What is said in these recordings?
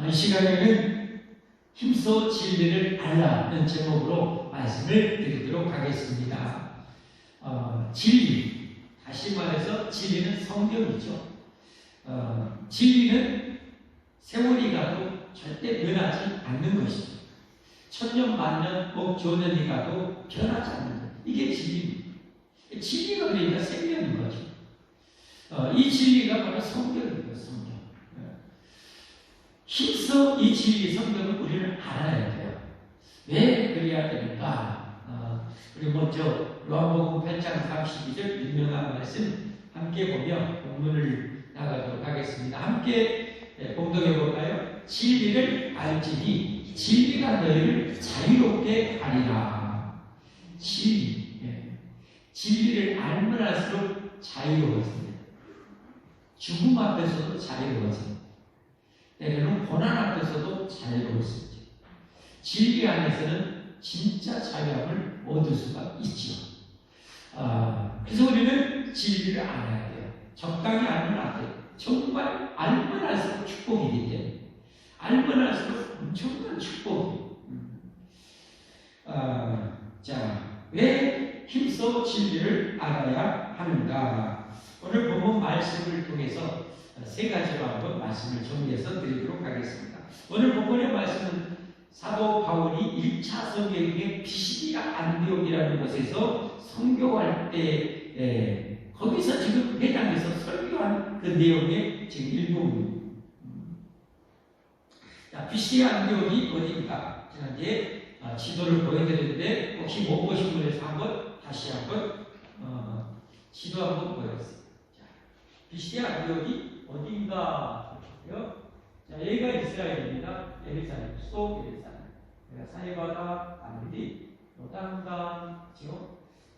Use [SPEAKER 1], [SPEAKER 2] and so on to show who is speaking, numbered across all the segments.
[SPEAKER 1] 이 시간에는 힘써 진리를 알라는 제목으로 말씀을 드리도록 하겠습니다. 진리, 다시 말해서 진리는 성경이죠. 진리는 세월이 가도 절대 변하지 않는 것이죠. 천년, 만년, 억, 조년이 가도 변하지 않는 것. 이게 진리입니다. 진리가 그러니까 생명인 거죠. 이 진리가 바로 성경입니다. 성경. 힘써 이 진리 성경을 우리는 알아야 돼요. 왜 그래야 되는가? 우리 먼저 요한복음 8장 32절 유명한 말씀 함께 보며 본문을 나가도록 하겠습니다. 함께 봉독해 볼까요? 진리를 알지니 진리가 너희를 자유롭게 하리라. 진리. 진리를 알면 알수록 자유로워집니다. 죽음 앞에서도 자유로워집니다. 때로는 고난 앞에서도 자유로워집니다. 진리 안에서는 진짜 자유함을 얻을 수가 있죠. 그래서 우리는 진리를 알아야 돼요. 적당히 알면 안 돼요. 정말 알면 알수록 축복이기 때문에. 알면 알수록 엄청난 축복이에요. 왜 힘써 진리를 알아야 하는가? 오늘 본문 말씀을 통해서 세 가지로 한번 말씀을 정리해서 드리도록 하겠습니다. 오늘 본문의 말씀은 사도 바울이 1차 성경의 피시디아 안디옥이라는 곳에서 선교할 때 거기서 지금 회당에서 설교한 그 내용의 지금 일부분입니다. 피시디아 안디옥이 어디인가? 지난주에 지도를 보여드렸는데 혹시 못 보신 분에서 한번 다시 한번 지도 한번 보여드렸습니다. 피시디아 안디옥이 어디인가 보시고요. 자, 여기가 이스라엘입니다. 예루살렘, 수도 예루살렘. 사해바다, 갈릴리, 요단강 지역.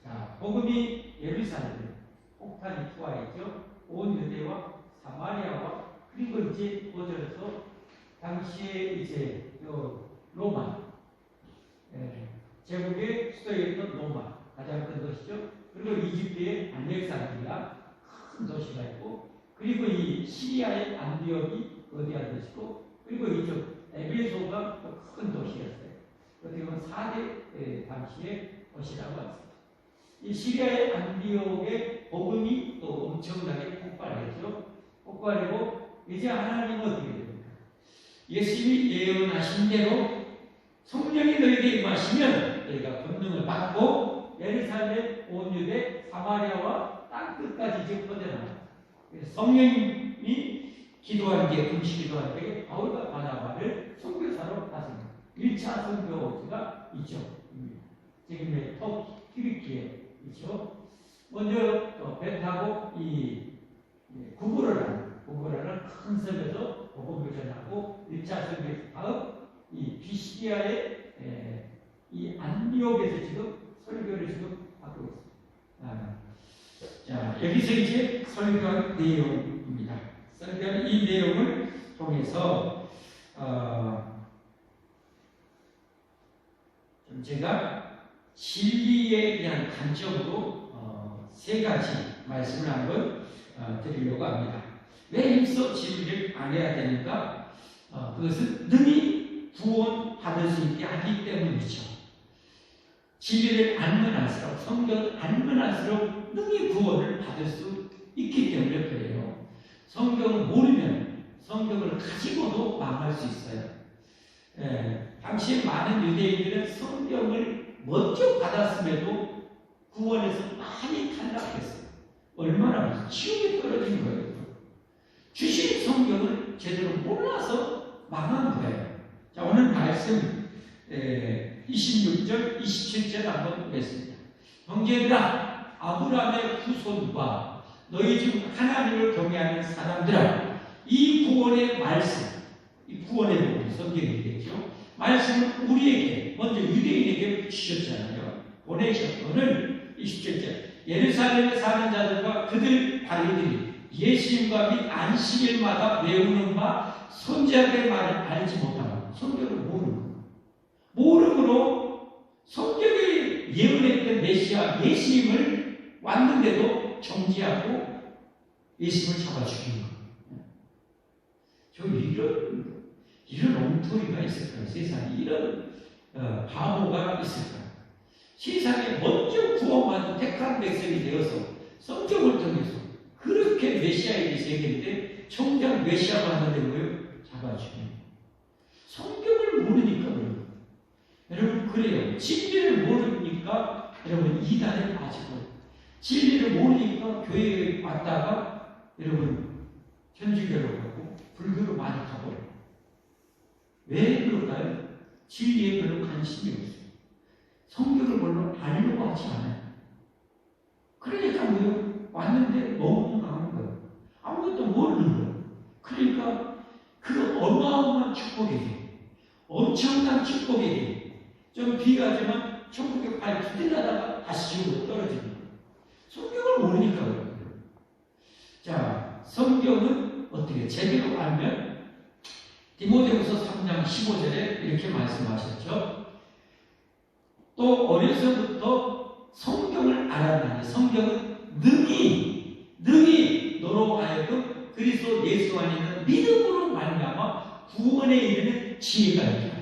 [SPEAKER 1] 자, 복음이 예루살렘, 폭탄이 투하했죠. 온 유대와 사마리아와 그리고 이제 거절해서 당시에 이제 로마, 제국의 수도였던 로마, 가장 큰 도시죠. 그리고 이집트의 알렉산드리아, 큰 도시가 있고, 그리고 이 시리아의 안디옥이 거대한 도시고, 그리고 이쪽 에베소가 큰 도시였어요. 어떻게 보면 4대 당시의 도시라고 합니다. 이 시리아의 안디옥의 복음이 또 엄청나게 폭발했죠. 폭발하고 이제 하나님은 어떻게 됩니까? 예수님이 예언하신 대로 성령이 너희에게 임하시면 너희가 권능을 받고 예루살렘, 온 유대, 사마리아와 땅끝까지 지금 퍼져나갑니다. 성령님이 기도한 게 금식 기도한 게 바울과 바나바를 선교사로 하십니다. 1차 선교지가 있죠. 지금의 튀르키예 있죠. 먼저 배 타고 이 구부라는 큰 섬에서 복음을 전하고 1차 선교 다음 이 피시디아의 이 안디옥에서 지금 설교를 지금 하고 있습니다. 자, 여기서 이제 설교한 내용입니다. 설교한 이 내용을 통해서 좀 제가 진리에 대한 관점으로 세 가지 말씀을 한번 드리려고 합니다. 왜 힘써 진리를 알아야 되는가? 그것은 능히 구원받을 수 있게 하기 때문이죠. 진리를 알면 알수록, 성경을 알면 알수록 능히 구원을 받을 수 있기 때문에 그래요. 성경을 모르면 성경을 가지고도 망할 수 있어요. 당시에 많은 유대인들은 성경을 먼저 받았음에도 구원에서 많이 탈락했어요. 얼마나 지옥에 떨어진 거예요. 주신 성경을 제대로 몰라서 망한 거예요. 자, 오늘 말씀 26절, 27절 한번 보겠습니다. 형제들아, 아브라함의 후손과 너희 중 하나님을 경외하는 사람들아, 이 구원의 말씀, 이 구원의 복음, 성경이겠죠. 말씀을 우리에게, 먼저 유대인에게 주셨잖아요. 보내셨거늘 27절. 예루살렘에 사는 자들과 그들 관리들이 예수님과 및 안식일마다 외우는 바 선지자들의 말을 알지 못하고 성경을 모름으로 성경이 예언했던 메시아 예수님을 왔는데도 정지하고 예수님을 잡아 죽인 거예요. 저 이런 엉터리가 있을까요? 세상에 이런 바보가 있을까요? 세상에 먼저 구원받은 택한 백성이 되어서 성경을 통해서 그렇게 메시아에게 새기는데 정작 메시아가 하는데 뭐예요? 잡아주네요. 성경을 모르니까 그래요. 여러분 그래요. 진리를 모르니까 여러분 이단에 빠지고, 진리를 모르니까 교회에 왔다가 여러분 현주교로 가고 불교로 많이 가버려요. 왜 그럴까요? 진리에 별로 관심이 없어요. 성경을 별로 알려고 하지 않아요. 그러니까 뭐요? 왔는데 멍하는 거예요. 아무것도 모르는 거예요. 그러니까 그 어마어마한 축복에게, 엄청난 축복에게 좀 비가 지만 천국에 발 디딜라다가 다시 지구로 떨어지는 거예요. 성경을 모르니까 그래요. 자, 성경은 어떻게 제대로 알면 디모데후서 3장 15절에 이렇게 말씀하셨죠. 또 어려서부터 성경을 알았나니 성경은 능히 너로 하여금 그리스도 예수 안에 있는 믿음으로 말미암아 구원에 이르는 지혜가 있다.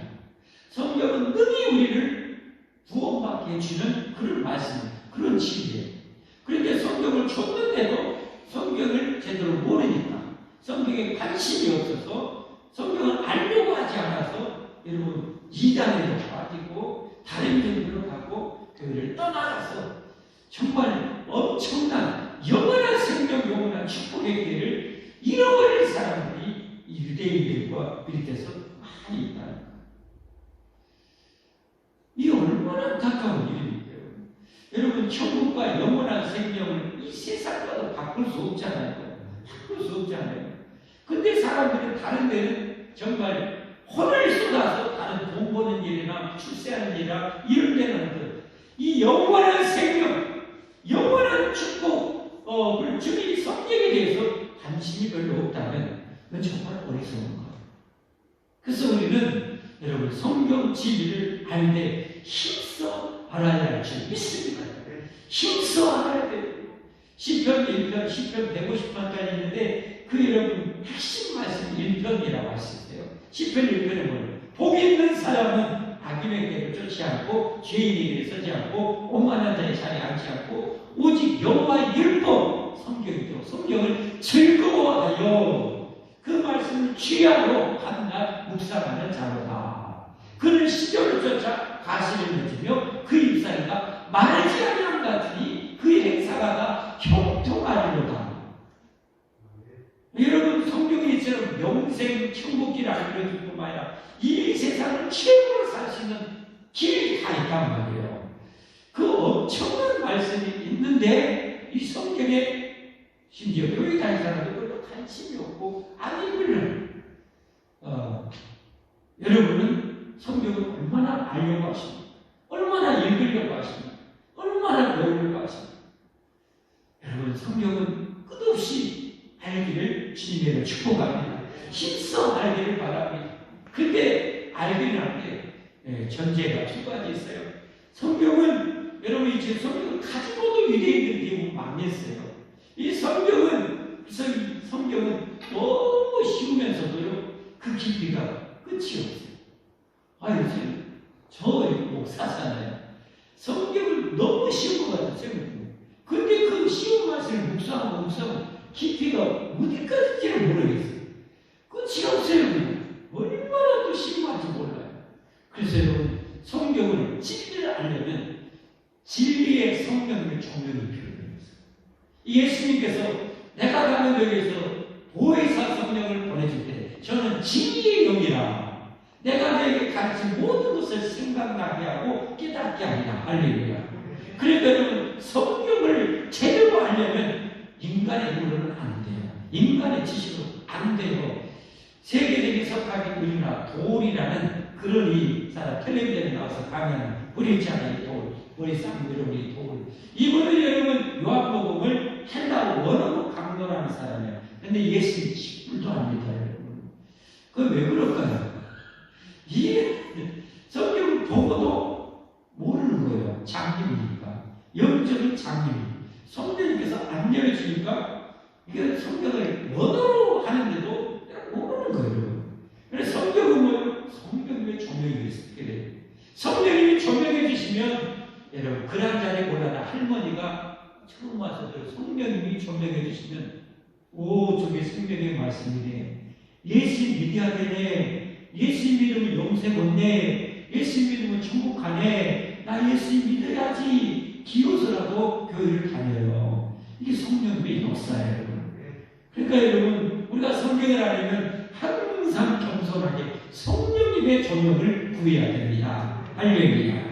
[SPEAKER 1] 성경은 능히 우리를 구원받게 해주는 그런 말씀, 그런 지혜예요. 그런데 성경을 줬는데도 성경을 제대로 모르니까, 성경에 관심이 없어서, 성경을 알려고 하지 않아서 여러분 이단에도 빠지고 다른 교회로 가고 교회를 떠나가서 정말 엄청난 영원한 생명, 영원한 축복의 기회를 잃어버릴 사람들이 유대인들과 비롯해서 많이 있다는 거예요. 이 얼마나 안타까운 일입니까? 여러분 천국과 영원한 생명을 이 세상과도 바꿀 수 없잖아요. 바꿀 수 없잖아요. 근데 사람들은 다른 데는 정말 혼을 쏟아서 다른 돈 버는 일이나 출세하는 일이나 이런 데는 이 영원한 생명, 영원한 축복을 주님이 성경에 대해서 관심이 별로 없다면 그건 정말 어리석은 거예요. 그래서 우리는 여러분 성경 진리를 알되 힘써 알아야 할 줄 믿습니다. 힘써 알아야 돼요. 시편 1편, 시편 150편까지 있는데 그 여러분 핵심 말씀 1편이라고 할 수 있어요. 시편 1편에 뭐예요? 복 있는 사람은 악인의 길을 쫓지 않고 죄인의 길에 서지 않고 오만한 자의 자리에 앉지 않고 오직 여호와의 율법, 성경이죠. 성경을 즐거워하여 그 말씀을 취하로 한날 묵상하는 자로다. 그는 시절을 쫓아 가시를 맺으며 그 입사가 마르지 않는 같으니 그 행사가 다 형통하리로다. 여러분 성경에 이처럼 영생 천국길 알려줄 뿐만 아니라 이 세상을 최고로 살 수 있는 길이 다 있단 말이에요. 그 엄청난 말씀이 있는데 이 성경에 심지어 교회 다니는 사람들 별로 관심이 없고 안 읽으려는 여러분은 성경을 얼마나 알려고 하십니까? 얼마나 읽으려고 하십니까? 얼마나 배우려고 하십니까? 여러분 성경은 끝없이 알기를 주님에게 축복합니다. 힘써 알기를 바랍니다. 근데 알기를 할 때 전제가 두 가지 있어요. 성경은 여러분이 지금 성경을 가지고도 유대인들이 대부분 망했어요. 이 성경은 너무 쉬우면서도요 그 깊이가 끝이 없어요. 요즘 저 목사잖아요. 성경을 너무 쉬운 것 같아요. 근데 그 쉬운 말씀을 묵상하고 깊이가 어디까지인지를 모르겠어요. 끝이 없어요. 얼마나 또 쉬운지 몰라요. 그래서 여러분 성경을 진리를 알려면 진리의 성령의 조명이 필요해요. 예수님께서 내가 가는 여기에서 보혜사 성령을 보내줄 때 저는 진리의 영이라 내가 너에게 가르친 모든 것을 생각나게 하고 깨닫게 하리라. 할렐루야. 그러니까 여러분 성경을 제대로 알려면 인간의 힘으로는 안 돼요. 인간의 지식으로 안 돼요. 세계적인 석학이 우리나라 돌이라는 그런 이 사람 텔레비전에 나와서 강의하는 브리치아의 돌, 머리 쌍둥이로 우리 돌. 이분은 여러분 요한복음을 헬라어 원어로 강론하는 사람이에요. 근데 예수님 10불도 압니다, 여러분. 그건 왜 그럴까요? 이 성경을 보고도 모르는 거예요. 장님이니까. 영적인 장님. 성령님께서 안 열어주니까 이게 성경을 원어로 하는데도 모르는 거예요. 그래서 성경은 뭐예요? 성령님이 조명해 주시면 여러분 그런 자리에 올라다 할머니가 처음 와서 성령님이 조명해 주시면 오 저게 성령의 말씀이네. 예수 믿어야 되네. 예수 믿으면 용서 얻네. 예수 믿으면 천국 가네. 나 예수 믿어야지. 기어서라도 교회를 다녀요. 이게 성령님의 역사예요. 그러니까 여러분 우리가 성경을 알려면 항상 겸손하게 성령님의 조명을 구해야 됩니다. 할렐루야.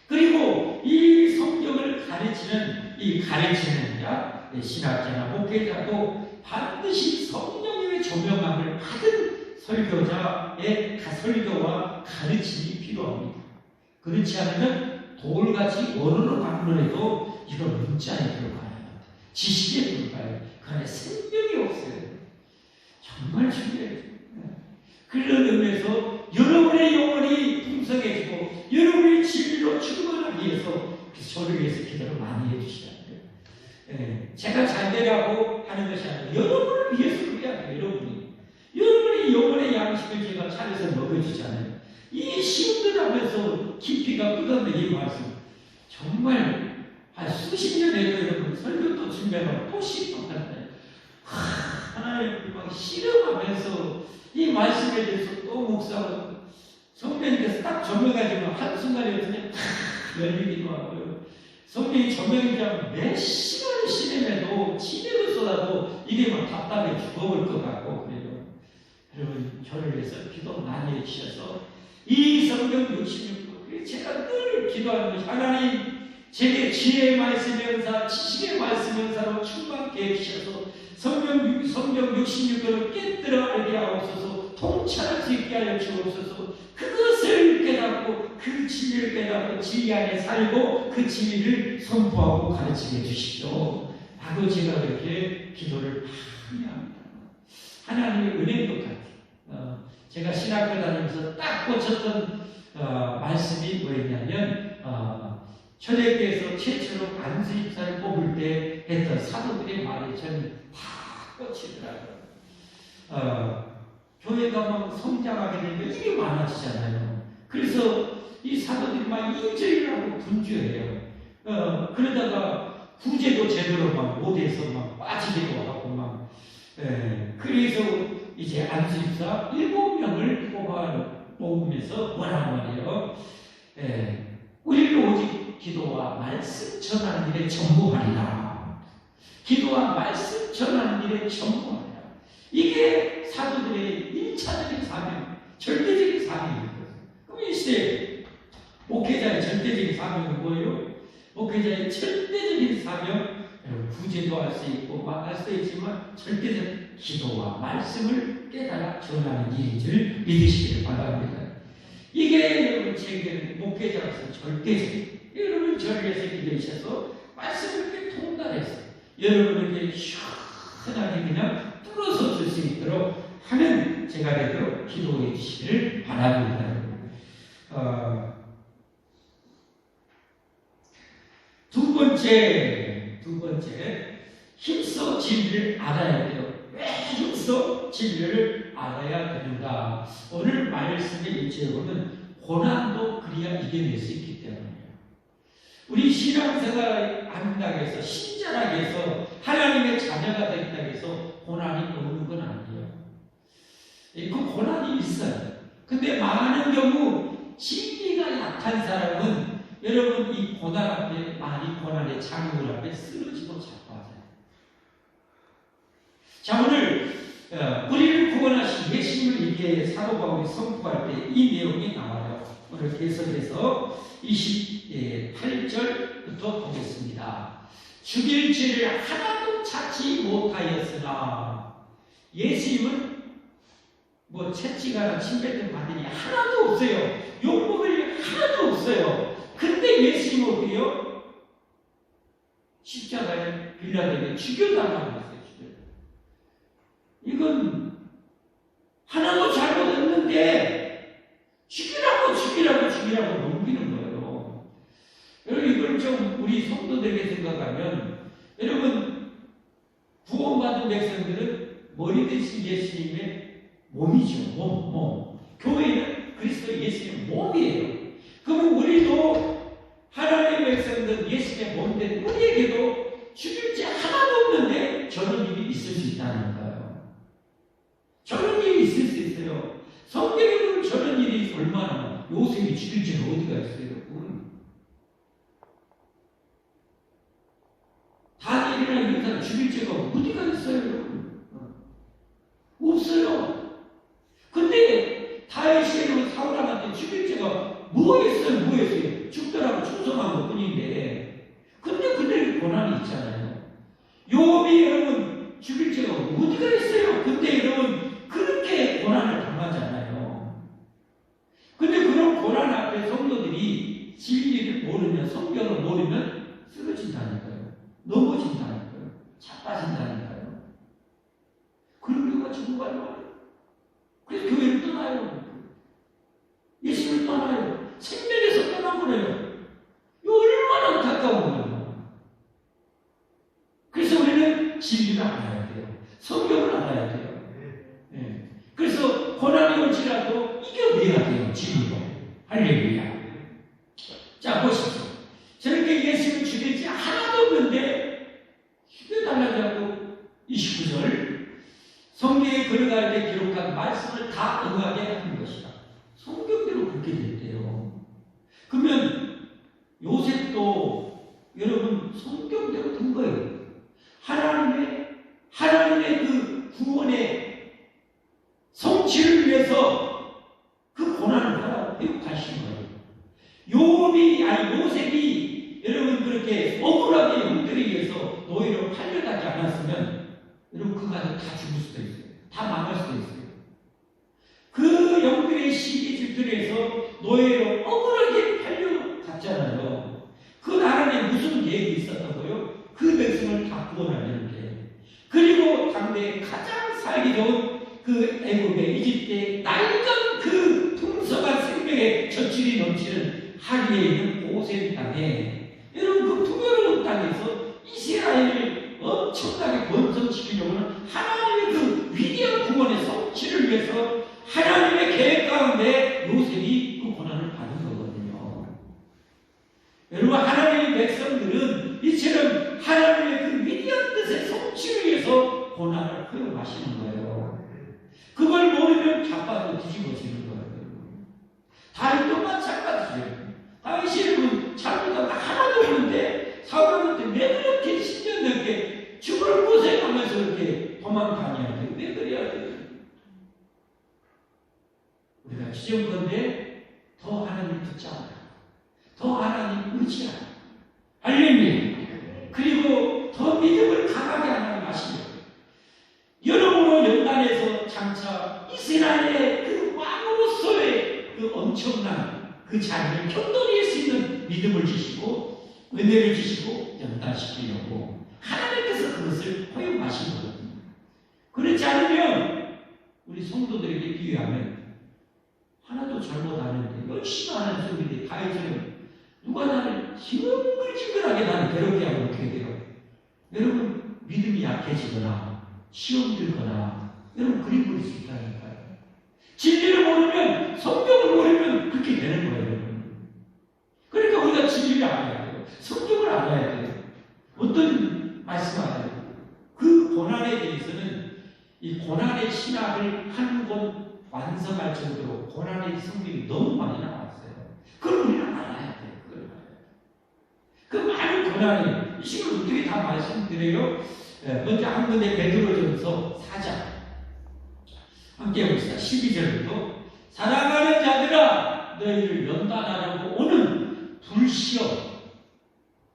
[SPEAKER 1] 그리고 이 성경을 가르치는 이 가르치는 자, 신학자나 목회자도 반드시 성령님의 조명함을 받은 설교자의 설교와 가르침이 필요합니다. 그렇지 않으면 돌같이 어느 방문해도 이런 문자에 들어가요. 지식에 들어가요. 그 안에 생명이 없어요. 정말 중요해요. 그런 의미에서 여러분의 영혼이 풍성해지고 여러분의 진리로 충만하기 위해서 저를 위해서 기도를 많이 해주셔야 돼요. 제가 잘 되라고 하는 것이 아니라 여러분을 위해서 그래야 돼요. 여러분이 영혼의 양식을 제가 차려서 먹여주잖아요. 이 시원들하면서 깊이가 끝없는 이 말씀 정말 한 수십 년 해도 여러분 설교도 준비하고 또 시도하는데 하나님 막 실험하면서 이 말씀에 대해서 또 묵상하고 성령님께서 딱 조명하지만 한순간에 그냥 탁 열리기도 하고요. 성령이 조명이라면 몇 시간을 실험해도 진액을 쏟아도 이게 막 답답해 죽어볼 것 같고 그래요. 여러분 저를 위해서 기도 많이 해주셔서 이 성경 66부 제가 늘 기도하는 것이 하나님 제게 지혜의 말씀 연사 지식의 말씀 연사로 충만케 해주셔서 성경 66권을 깨뜨려 알게 하옵소서. 통찰할 수 있게 하여 주옵소서. 그것을 깨닫고 그 진리를 깨닫고 진리 안에 살고 그 진리를 선포하고 가르치게 해주십시오. 하고 제가 그렇게 기도를 많이 합니다. 하나님의 은혜인 것 같아요. 제가 신학교 다니면서 딱 꽂혔던 말씀이 뭐였냐면 초대교회에서 최초로 안수입사를 뽑을 때 했던 사도들의 말이 저는 다 꽂히더라고요. 교회가 막 성장하게 되면 일이 많아지잖아요. 그래서 이 사도들이 막 인절이라고 분주해요. 그러다가 구제도 제대로 막 못해서 막 빠지기도 하고 막 그래서 이제 안수입사 7명을 뽑으면서 뭐라고 말해요? 우리를 오직 기도와 말씀 전하는 일에 전무하리라. 기도와 말씀 전하는 일에 전무하리라. 이게 사도들의 1차적인 사명, 절대적인 사명입니다. 그럼 이 시대에 목회자의 절대적인 사명은 뭐예요? 목회자의 절대적인 사명, 구제도 할 수 있고 막 할 수 있지만 절대적 기도와 말씀을 깨달아 전하는 일인 줄 믿으시기를 바랍니다. 이게 여러분 제게 목회자로서 절대적. 여러분 저를 위해서 기도해 주셔서 말씀을 이렇게 통달해서 여러분에게 시원하게 그냥 뚫어서 줄 수 있도록 하는 제가 되도록 기도해 주시기를 바랍니다. 두 번째 힘써 진리를 알아야 돼요. 왜 힘써 진리를 알아야 되는가? 오늘 말씀의 일제에 보면 고난도 그리야 이겨낼 수 있기 때문이에요. 우리 신앙생활 한다고 해서 신자라고 해서 하나님의 자녀가 되겠다고 해서 고난이 없는 건 아니에요. 그 고난이 있어요. 근데 많은 경우 진리가 약한 사람은 여러분 이 고난 앞에 많이 고난의 장애물 앞에 쓰러지고 자빠져요. 자 오늘 우리를 구원하신 예수님을 이렇게 사도 바울이 선포할 때 이 내용이 나와요. 오늘 계속해서 28절부터 보겠습니다. 죽일 죄를 하나도 찾지 못하였으나 예수님은 뭐 채찍이나 침뱉음 받은 일 하나도 없어요. 욕먹을 일 하나도 없어요. 근데 예수님은 어때요? 십자가에 빌라도에게 죽여달라고 했어요. 이건 하나도 잘못했는데 죽이라고 넘기는 거예요. 여러분 이걸 좀 우리 성도들에게 생각하면 여러분 구원받은 백성들은 머리 대신 예수님의 몸이죠. 몸. 교회는 그리스도 예수님의 몸이에요. 그럼 우리도 하나님의 백성들 예수의 몸된 우리에게도 죽일 죄 하나도 없는데 저런 일이 있을 수 있다는 거예요. 저런 일이 있을 수 있어요. 성경에 보면 저런 일이 얼마나 요셉이 죽일 죄가 어디가 있어요, 여러분. 다니엘이나 이런 사람 죽일 죄가 어디가 있어요, 여러분. 없어요. 근데 다윗이 사울한테 죽일 죄가 뭐였어요? 죽더라고 충성한 것 뿐인데. 근데 그들에게 고난이 있잖아요. 욥이 여러분 죽일 죄가 어디가 있어요? 근데 여러분 그렇게 고난을 당하잖아요. 근데 그런 고난 앞에 성도들이 진리를 모르면, 성경을 모르면 쓰러진다니까요. 넘어진다니까요. 자빠진다니까요. 그런 경우가 정말 많아요. 그래서 교회를 떠나요. 예수를 떠나요. 생명에서 떠나버려요. 이거 얼마나 안타까운 거예요. 그래서 우리는 진리를 알아야 돼요. 성경을 알아야 돼요. 네. 그래서 고난이 올지라도 이겨내야 돼요. 진리로. 할렐루야. 자, 보십시오. 저렇게 예수를 죽일지 하나도 없는데 죽여달라고 29절 성경에 걸어갈 때 기록한 말씀을 다 응하게 하는 것이다. 성경대로 그렇게 됐대요. 그러면 요셉도 여러분 성경대로 된 거예요. 하나님의 그 구원의 성취를 위해서 그 고난을 하라고 배고파신 거예요. 요셉이 여러분 그렇게 억울하게 형들에 의해서 노예로 팔려가지 않았으면 여러분 그 가족 다 죽을 수도 있어요. 다 망할 수도 있어요. 그 영들의 시기질들에서 노예로 억울하게 팔려갔잖아요. 그 나라에 무슨 계획이 있었던 거예요? 그 백성을 다 구원하려는 게. 그리고 당대에 가장 살기 좋은 그 애굽의 이집트의 낡은 그 풍성한 생명의 젖줄이 넘치는 하리에 있는 고센 땅에 여러분 그 풍요로운 땅에서 이스라엘을 엄청나게 번성시키려고는 하나님의 그 위대한 구원의 성취를 위해서 하나님의 계획 가운데 요셉이 그 고난을 받은 거거든요. 여러분 하나님의 백성들은 이처럼 하나님의 그 위대한 뜻의 성취를 위해서 고난을 허용하시는 거예요. 그걸 모르면 자빠져 뒤집어지는 거예요. 다윗도 마찬가지예요. 다윗이 잘못한 거 하나도 없는데 사울한테 왜 그렇게 10년 넘게 죽을 고생하면서 이렇게 도망다녀야 돼? 왜 그래야 돼? 우리가 지정건데 더 하나님 붙잡아라. 더 하나님 의지하라. 할렐루야. 그리고 더 믿음을 강하게 하나님 하시려. 여러모로 연단에서 장차 이스라엘의 그 왕으로서의 그 엄청난 그 자리를 견뎌낼 수 있는 믿음을 주시고 은혜를 주시고 연단시키려고 하나님께서 그것을 허용하신 거거든요. 그렇지 않으면 우리 성도들에게 비유하면 하나도 잘못 안 했는데 열심히 하는 소리인데 다윗처럼 누가 나를 징글징글하게 나를 괴롭게 하고 어떻게 돼요? 여러분 믿음이 약해지거나 시험 들거나 여러분 그림 그릴 수 있다니까요. 진리를 모르면 성경을 모르면 그렇게 되는 거예요. 여러분. 그러니까 우리가 진리를 알아야 돼요. 성경을 알아야 돼요. 어떤 말씀 알아야 돼요. 그 고난에 대해서는 이 고난의 신학을 한 권 완성할 정도로 고난의 성경이 너무 많이 나왔어요. 그걸 우리는 알아야 돼요. 그걸 알아야 돼요. 그 많은 고난이 이 시간을 어떻게 다 말씀드려요? 먼저 한 군데 베드로전서 4장 함께 봅시다. 12절부터 사랑하는 자들아 너희를 연단하려고 오는 불시험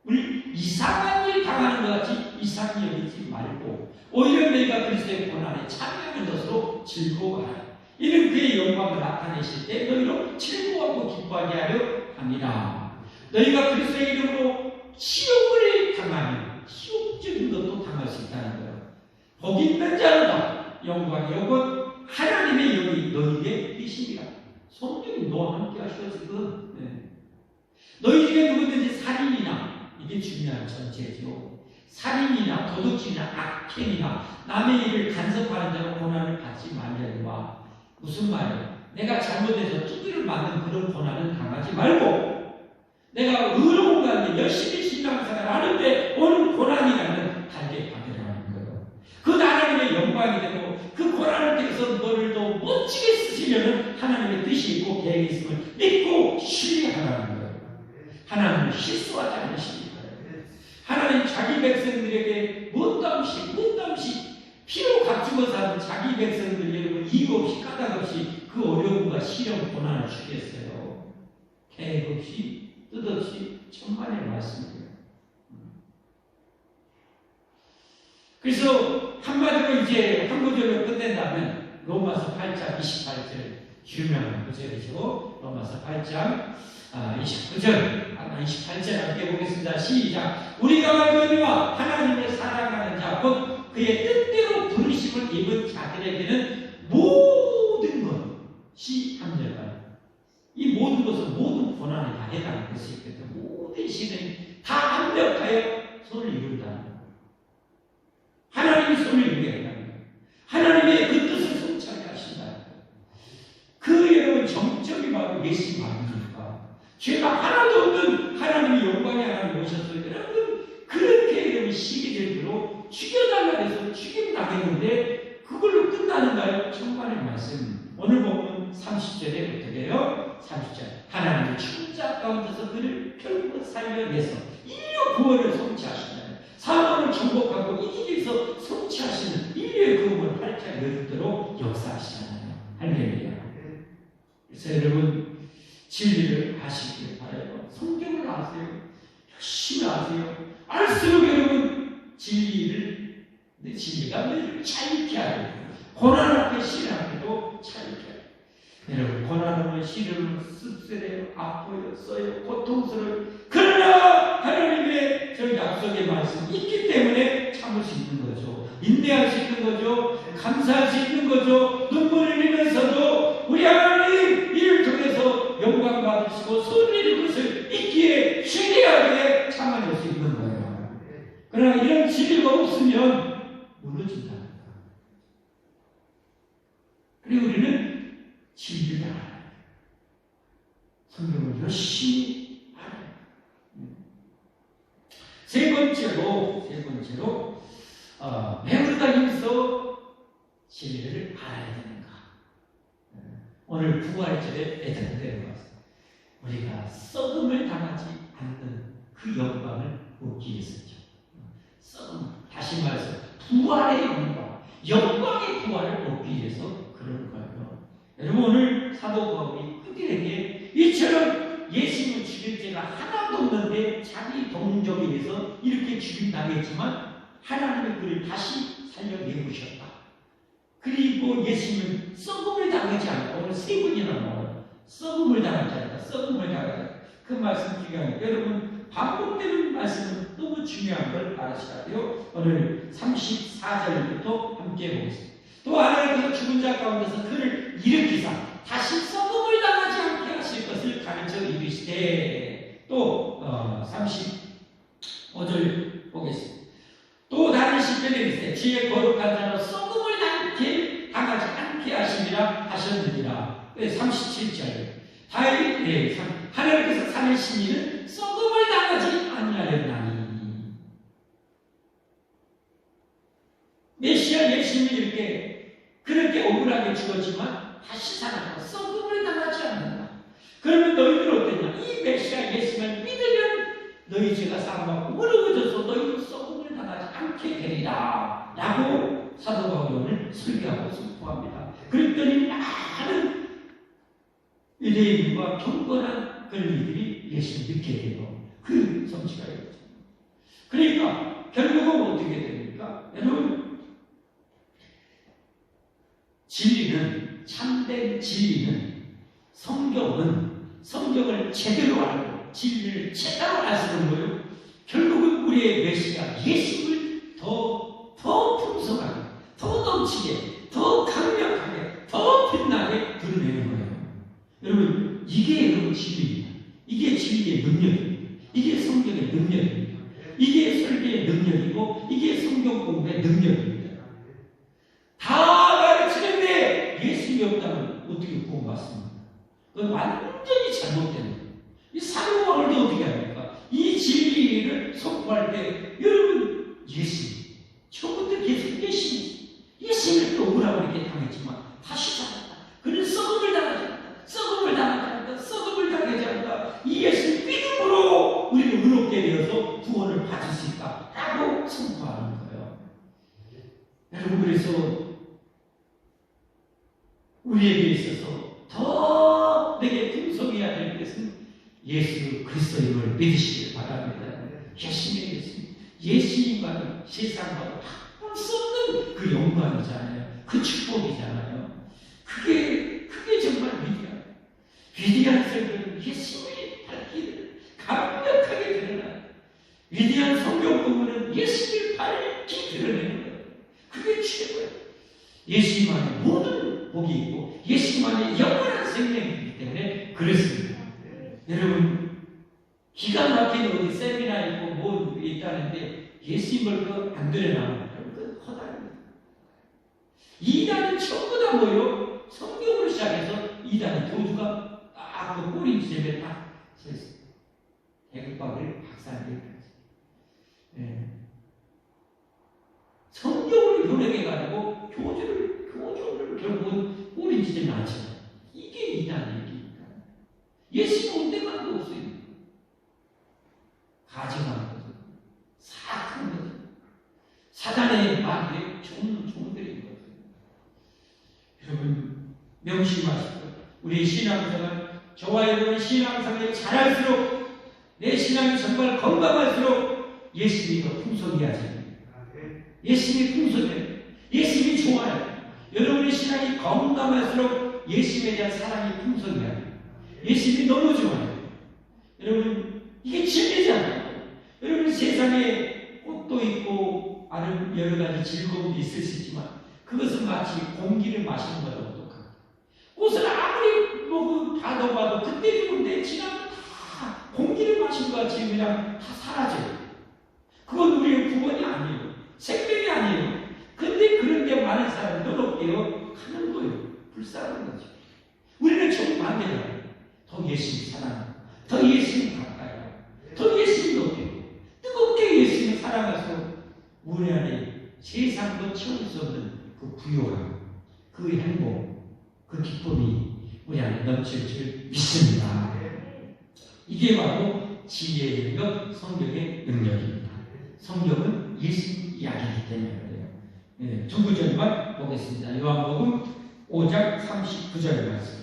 [SPEAKER 1] 우리 이상한 일 당하는 것 같이 이상히 여기지 말고 오히려 너희가 그리스도의 고난에 참여하는 것으로 즐거워하라. 이는 그의 영광을 나타내실 때 너희로 즐거워하고 기뻐하게 하려 함이라. 너희가 그리스도의 이름으로 시험을 당하면 시험적인 것도 당할 수 있다는 거예요. 복 있는 자로다. 영광이 오고 하나님의 영이 너희에게 계시니라. 성령이 너와 함께 하시고 지금 너희 중에 누구든지 살인이나 이게 중요한 전체죠. 살인이나 도둑질이나 악행이나 남의 일을 간섭하는 자로 고난을 받지 말려니와 무슨 말이에요? 내가 잘못해서 두드려 맞는 그런 고난은 당하지 말고 내가 의로운 가운데 열심히 신앙생활 하는데 오는 고난이 나는 달게 받으라는 거예요. 그 하나님의 영광이 되고 그 고난을 통해서 너를 더 멋지게 쓰시려는 하나님의 뜻이 있고 계획이 있음을 믿고 신뢰하라는 거예요. 하나님은 실수하지 않으십니다. 하나님 자기 백성들에게 무엇도 없이 피로 값주고 사는 자기 백성들에게 이유 없이 까닭 없이 그 어려움과 시련 고난을 주겠어요. 계획 없이 뜻없이 천만의 말씀이에요. 그래서 한마디로 이제 한 구절로 끝낸다면 로마서 8장 28절 유명한 구절이죠. 로마서 8장 29절, 28절 함께 보겠습니다. 시작. 우리가 알거니와 하나님을 사랑하는 자, 곧 그의 뜻대로 부르심을 입은 자들에게는 모든 것이 합력하는, 이 모든 것은 모든 고난에 다 해당할 수 있거든요. 모든 시간이 다 합력하여 손을 이룬다는 거예요. 하나님이 손을 이루게 한다는 거예요. 하나님의 그 뜻을 성취하게 하신다는 거예요. 그 여러분 정점이 바로 예수 아닙니까? 죄가 하나도 없는 하나님의 영광의 하나님 오셨어요. 여러분 그렇게 여러분 시기적으로 죽여달라 해서 죽임 당했는데 그걸로 끝나는가요? 천만의 말씀. 오늘 보면 30절에 어떻게 해요? 30절. 하나님의 충자 가운데서 그를 결국 살려내서 인류 구원을 성취하신다. 사망을 정복하고 이기 위해서 성취하시는 인류의 구원을 활짝 열도록 역사하시잖아요. 할렐루야. 그래서 여러분 진리를 아시길 바라요. 성경을 아세요. 열심히 아세요. 알수록 여러분 진리가 늘 차있게 하고 고난 앞에 신앙에도 차있게 하고 여러분 고난하면 시련을 씁쓸해요. 아파요. 써요. 고통스러워요. 그러나 하나님의 저 약속의 말씀이 있기 때문에 참을 수 있는 거죠. 인내할 수 있는 거죠. 감사할 수 있는 거죠. 눈물을 흘리면서도 우리 하나님 이를 통해서 영광 받으시고 손해를 것을 있기에 신뢰하게 참아낼 수 있는 거예요. 그러나 이런 진리가 없으면 무너진다. 그리고 우리는 진리를 알아요. 성경을 열심히 알아요. 세 번째로 왜 우리가 여기서 진리를 알아야 되는가? 오늘 부활절에 애들한테 왔어요. 우리가 썩음을 당하지 않는 그 영광을 얻기 위해서죠. 썩음, 다시 말해서 부활의 영광의 부활을 얻기 위해서 그런 거예요. 여러분 오늘 사도 바울이 그들에게 이처럼 예수님을 죽일 죄가 하나도 없는데 자기 동족에 의해서 이렇게 죽임당했지만 하나님이 그를 다시 살려내우셨다. 그리고 예수님은 썩음을 당하지 않고 오늘 세 번이나 나와요. 썩음을 당하지 않다. 썩음을 당하지 않다. 그 말씀 중요합니다. 여러분 반복되는 말씀은 너무 중요한 걸 알으셔야 돼요. 오늘 34절부터 함께 보겠습니다. 또 하나님께서 죽은 자 가운데서 그를 일으키사 다시 썩음을 당하지 않게 하실 것을 가르쳐 이르시되 또 35절 보겠습니다. 또 다른 시편에 이르시되 주의 거룩한 자로 썩음을 당하지 않게 하시리라 하셨느니라. 37절 하나님께서 살리신 이는 썩음을 당하지 아니하였나니. 메시아 예수님이 이렇게 그렇게 억울하게 죽었지만 다시 살아나고 썩음을 당하지 않는다. 그러면 너희들은 어땠냐? 이 메시아 예수님을 믿으면 너희 죄가 사함받고 무릎을 너희도 썩음을 당하지 않게 되리라 라고 사도 바울이 오늘 설교하고 선포합니다. 그랬더니 많은 유대인과 경건한 그리들이 예수를 믿게 되고 그 성취가 있죠. 그러니까 결국은 어떻게 됩니까? 여러분 진리는, 참된 진리는 성경을 제대로 알고 진리를 제대로 아시는 거예요. 결국은 우리의 메시아 예수를 더 풍성하게, 더 넘치게, 더 강력하게, 더 빛나게 드러내는 거예요. 여러분 이게 여러분 진리입니다. 이게 진리의 능력입니다. 이게 성경의 능력입니다. 이게 설계의 능력이고 이게 성경 공부의 능력입니다. 다 가르치는데 예수님이 없다면 어떻게 구원받습니까? 그건 완전히 잘못된 거예요. 이 사도바울도 어떻게 합니까? 이 진리를 선포할 때 여러분 예수님, 처음부터 계속 예수님을 또 뭐라고 이렇게 당했지만 다시 살았다. 그는 썩음을 당하지 않다. 썩음을 당하지 않다. 썩음을 당하지 않다. 이 예수님 믿음으로 우리는 의롭게 되어서 구원을 받을 수 있다 라고 선포하는 거예요. 여러분, 그래서 우리에게 있어서 더 내게 풍성해야 될 것은 예수 그리스도임을 믿으시길 바랍니다. 예수님과는 세상과는 바꿀 수 없는 그 영광이잖아요. 그 축복이잖아요. 그게 정말 위대한 성경은 예수님의 밝기를 강력하게 드러나요. 위대한 성경 부분은 예수님을 밝게 드러내는 거예요. 그게 최고예요. 예수님 안에 모든 복이 있고 예수님 안에 영원한 생명이기 때문에 그렇습니다. 여러분, 기가 막힌 어디 세미나 있고 뭐 있다는데 예수님을 안 드러나면 그 허다합니다. 이단은 전부 다 뭐요? 성경으로 시작해서 이단은 교주가 딱 꼬리 집에 딱 서있어요. 대국밥을 박사님까지. 성경을 요령해가지고 교주를 결국은 꼬리 집에 놨잖아요. 이게 이단의 얘기입니다. 예수님 온 데만도 없어요. 가증한 거죠. 사악한 거죠. 사단의 마귀의 종들인 거죠. 여러분, 명심하시고 우리 신앙생활, 저와 여러분 신앙생활이 잘할수록 내 신앙이 정말 건강할수록 예수님이 더 풍성해야 됩니다. 예수님이 풍성해요. 예수님이 좋아요. 여러분의 신앙이 건강할수록 예수님에 대한 사랑이 풍성해야 돼요. 예수님이 너무 좋아요. 여러분, 이게 진리잖아요. 여러분, 세상에 꽃도 있고 여러 가지 즐거움이 있을 수 있지만 그것은 마치 공기를 마시는 것과 똑같아요. 꽃을 아무리 봐도 그때 죽은데 지나면 다 공기를 마시는 것 같이 그냥 다 사라져요. 그건 우리의 구원이 아니에요. 생명이 아니에요. 근데 그런데 많은 사람들은 어때요? 가는 거예요. 불쌍한 거죠. 우리는 정반대로 더 예수님 사랑하고 더 예수님 가까이 하고 더 예수님 높이고 뜨겁게 예수님을 사랑해서 우리 안에 세상도 채울 수 없는 그 부요함, 그 행복, 그 기쁨이 우리 안에 넘칠 줄 믿습니다. 이게 바로 지혜의 능력, 성경의 능력입니다. 성경은 예수님 이야기이기 때문에 그래요. 두 구절만 보겠습니다. 요한복음 5장 39절 말씀.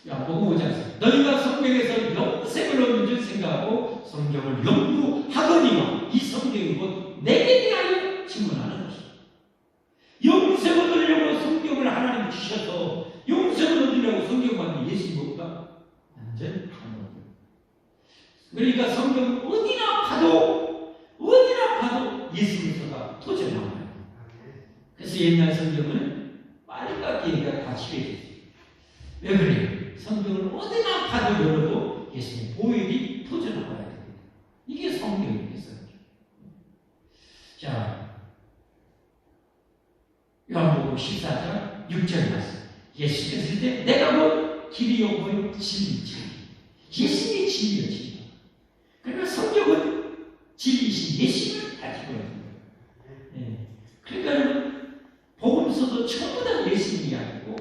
[SPEAKER 1] 요한복음 5장 너희가 성경에서 영생을 얻는 줄 생각하고 성경을 연구하거니와 이 성경이 곧 내게 대하여 증언하는 것이다. 영생을 얻으려고 성경을 하나님 주셔서 영생을 얻으려고 성경만 예수님보다 완전 다른 거예요. 그러니까 성경은 어디나 봐도 예수님께서가 터져 나와요. 그래서 옛날 성경은 빨갛게 다 칠해졌어요. 왜 그래요? 성경을 어디나 봐도 열어도 예수님 보혈이 터져 나와야 됩니다. 이게 성경입니다. 자, 요한복음 14장 6절 말씀. 예수께서 때 내가 뭐 길이요 뭐요 진리지. 예수님이 진리요 진리. 그러니까 성경은 진리이신 예수님을 가지고 있는 거예요. 그러니까 여러분 복음서도 전부 다 예수님 이야기고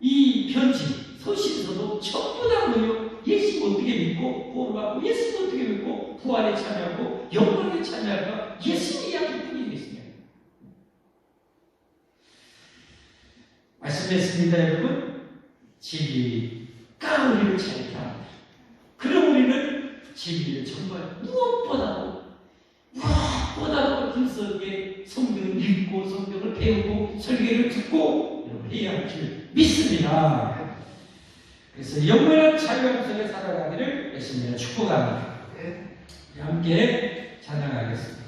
[SPEAKER 1] 이 편지 서신서도 전부 다 뭐요? 예수님 어떻게 믿고 구원받고 예수님 어떻게 믿고 부활에 참여하고 영광에 참여할까? 예수님 이야기뿐이 예수님. 말씀했습니다, 여러분. 진리가 우리를 자유케 합니다. 그럼 우리는 진리를 정말 무엇보다도 분석에 성경을 읽고 성경을 배우고 설교를 듣고 해야 할 줄 믿습니다. 그래서 영원한 자유함 속에 살아가기를 예수님을 축복합니다. 함께 찬양하겠습니다.